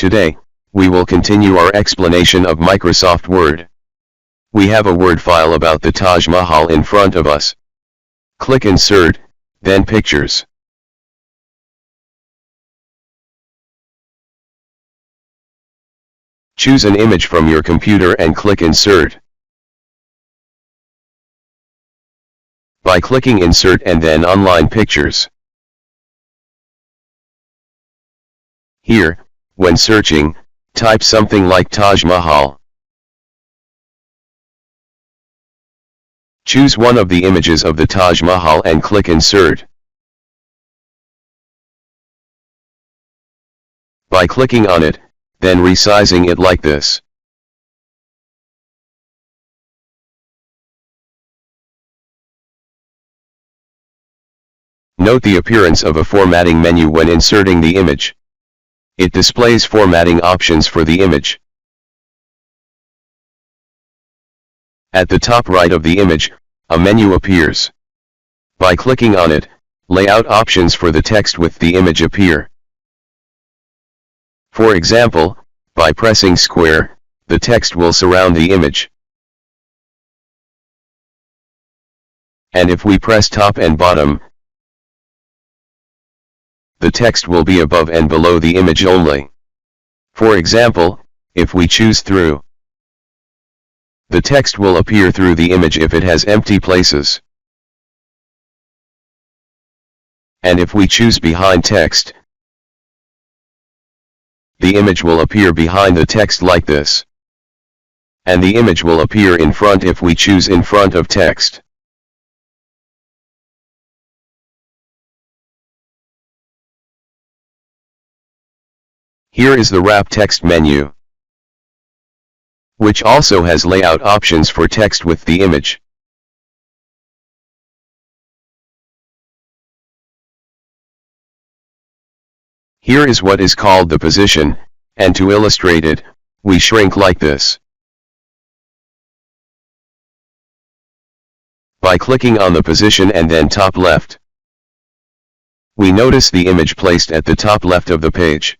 Today, we will continue our explanation of Microsoft Word. We have a Word file about the Taj Mahal in front of us. Click Insert, then Pictures. Choose an image from your computer and click Insert. By clicking Insert and then Online Pictures. Here, when searching, type something like Taj Mahal. Choose one of the images of the Taj Mahal and click Insert. By clicking on it, then resizing it like this. Note the appearance of a formatting menu when inserting the image. It displays formatting options for the image. At the top right of the image, a menu appears. By clicking on it, layout options for the text with the image appear. For example, by pressing square, the text will surround the image. And if we press top and bottom, the text will be above and below the image only. For example, if we choose through, the text will appear through the image if it has empty places. And if we choose behind text, the image will appear behind the text like this. And the image will appear in front if we choose in front of text. Here is the Wrap Text menu, which also has layout options for text with the image. Here is what is called the position, and to illustrate it, we shrink like this. By clicking on the position and then top left, we notice the image placed at the top left of the page.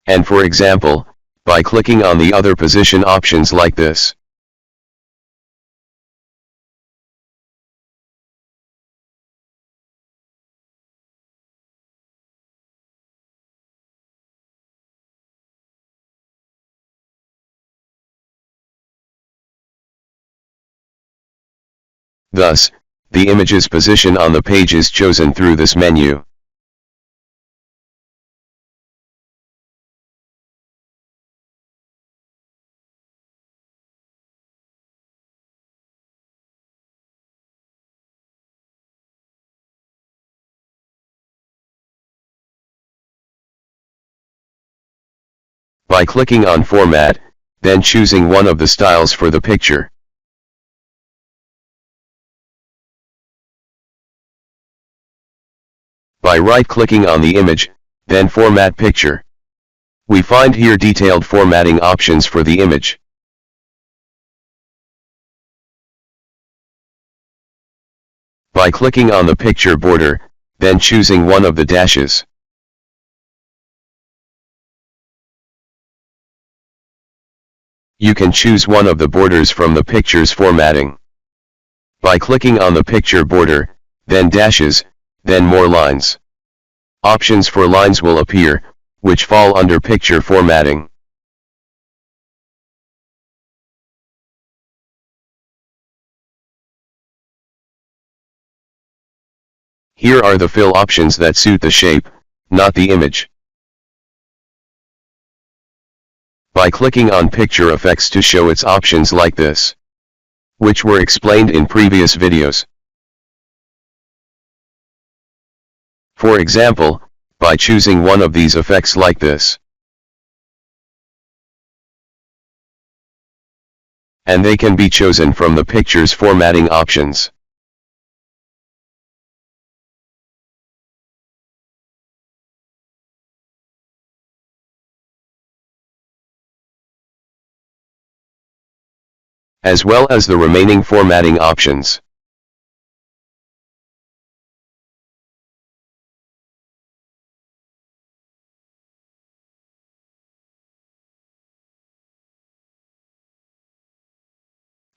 And for example, by clicking on the other position options like this, thus, the image's position on the page is chosen through this menu. By clicking on Format, then choosing one of the styles for the picture. By right-clicking on the image, then Format Picture. We find here detailed formatting options for the image. By clicking on the picture border, then choosing one of the dashes. You can choose one of the borders from the picture's formatting. By clicking on the picture border, then dashes, then more lines. Options for lines will appear, which fall under picture formatting. Here are the fill options that suit the shape, not the image. By clicking on Picture Effects to show its options like this, which were explained in previous videos. For example, by choosing one of these effects like this. And they can be chosen from the picture's formatting options. As well as the remaining formatting options.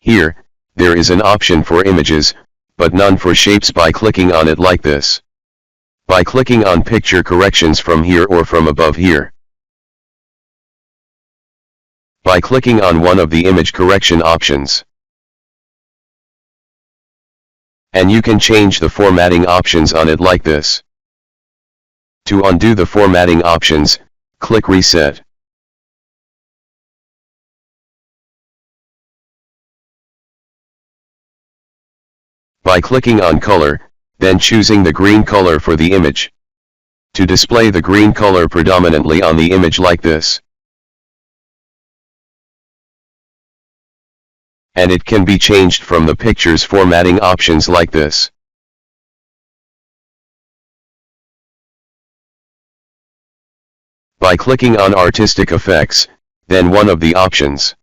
Here, there is an option for images, but none for shapes by clicking on it like this. By clicking on picture corrections from here or from above here. By clicking on one of the image correction options. And you can change the formatting options on it like this. To undo the formatting options, click Reset. By clicking on Color, then choosing the green color for the image. To display the green color predominantly on the image like this. And it can be changed from the picture's formatting options like this. By clicking on Artistic Effects, then one of the options.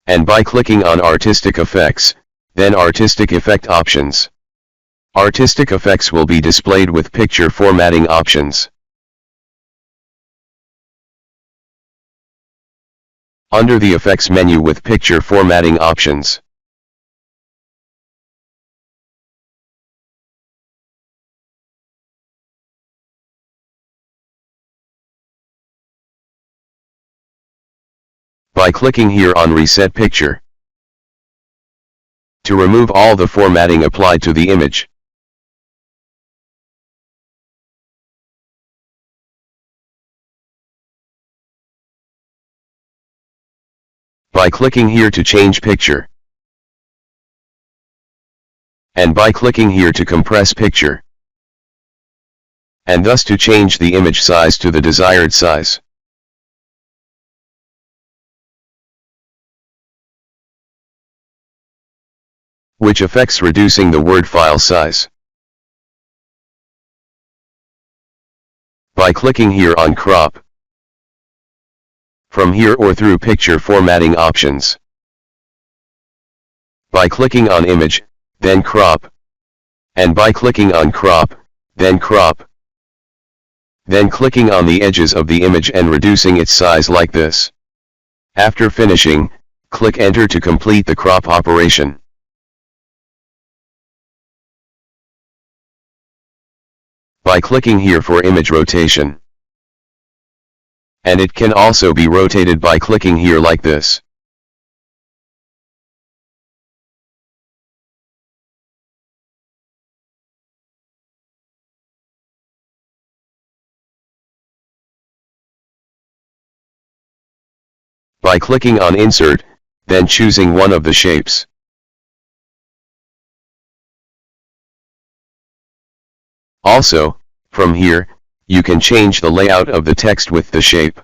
And by clicking on Artistic Effects, then Artistic Effect options. Artistic Effects will be displayed with picture formatting options. Under the Effects menu with picture formatting options. By clicking here on Reset Picture. To remove all the formatting applied to the image. By clicking here to change picture. And by clicking here to compress picture. And thus to change the image size to the desired size. Which affects reducing the word file size. By clicking here on Crop. From here or through picture formatting options. By clicking on Image, then Crop. And by clicking on Crop, then Crop. Then clicking on the edges of the image and reducing its size like this. After finishing, click Enter to complete the crop operation. By clicking here for image rotation. And it can also be rotated by clicking here like this. By clicking on Insert, then choosing one of the shapes. Also, from here, you can change the layout of the text with the shape.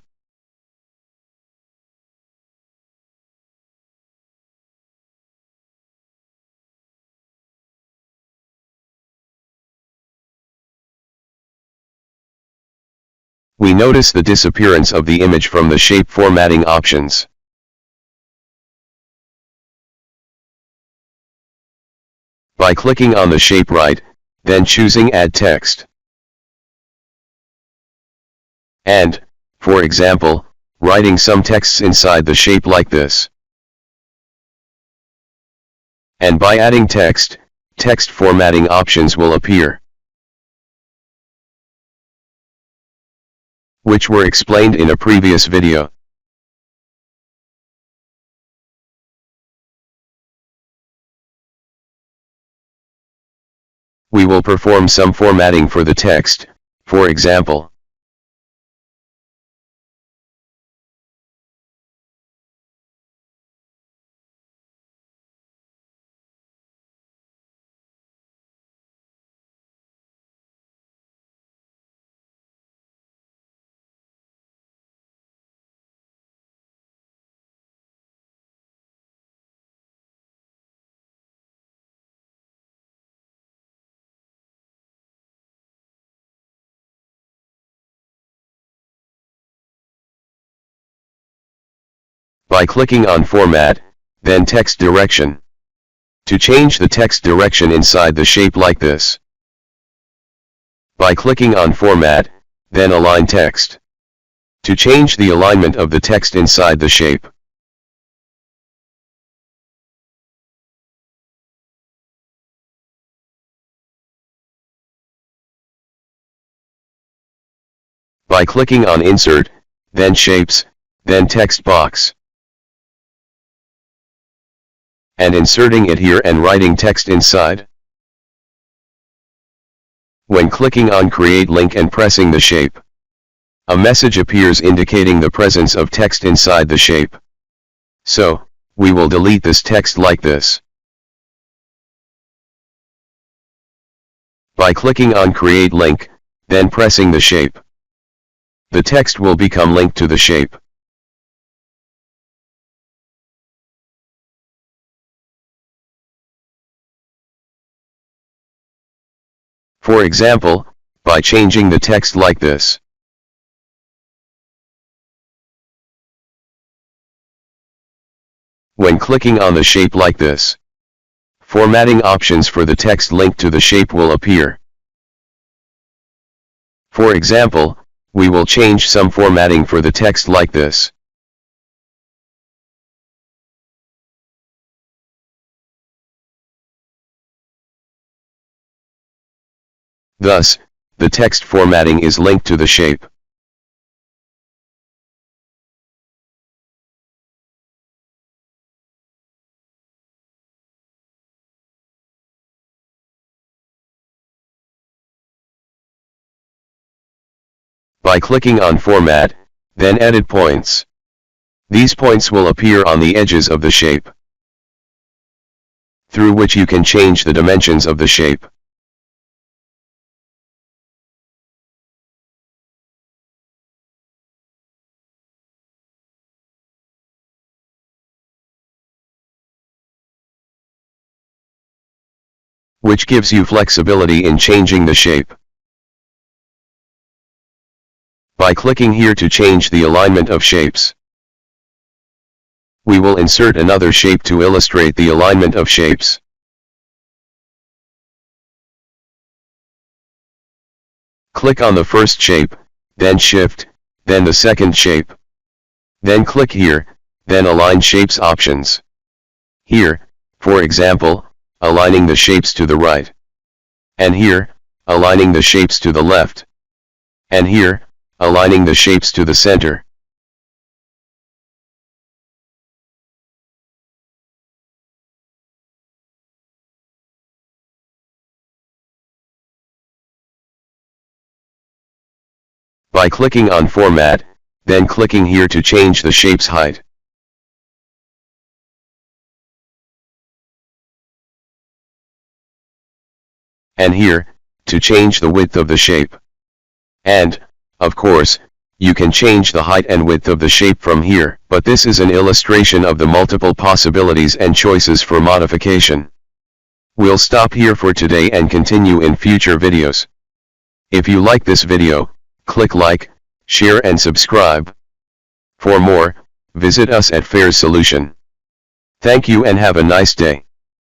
We notice the disappearance of the image from the shape formatting options. By clicking on the shape right, then choosing Add Text. And, for example, writing some texts inside the shape like this. And by adding text, text formatting options will appear, which were explained in a previous video. We will perform some formatting for the text, for example. By clicking on Format, then Text Direction. To change the text direction inside the shape like this. By clicking on Format, then Align Text. To change the alignment of the text inside the shape. By clicking on Insert, then Shapes, then Text Box, and inserting it here and writing text inside. When clicking on Create Link and pressing the shape, a message appears indicating the presence of text inside the shape. So, we will delete this text like this. By clicking on Create Link, then pressing the shape, the text will become linked to the shape. For example, by changing the text like this. When clicking on the shape like this, formatting options for the text linked to the shape will appear. For example, we will change some formatting for the text like this. Thus, the text formatting is linked to the shape. By clicking on Format, then Edit Points. These points will appear on the edges of the shape, through which you can change the dimensions of the shape. Which gives you flexibility in changing the shape. By clicking here to change the alignment of shapes, we will insert another shape to illustrate the alignment of shapes. Click on the first shape, then Shift, then the second shape. Then click here, then Align Shapes options. Here, for example, aligning the shapes to the right. And here, aligning the shapes to the left. And here, aligning the shapes to the center. By clicking on Format, then clicking here to change the shape's height. And here, to change the width of the shape. And, of course, you can change the height and width of the shape from here, but this is an illustration of the multiple possibilities and choices for modification. We'll stop here for today and continue in future videos. If you like this video, click like, share and subscribe. For more, visit us at Fair Solution. Thank you and have a nice day.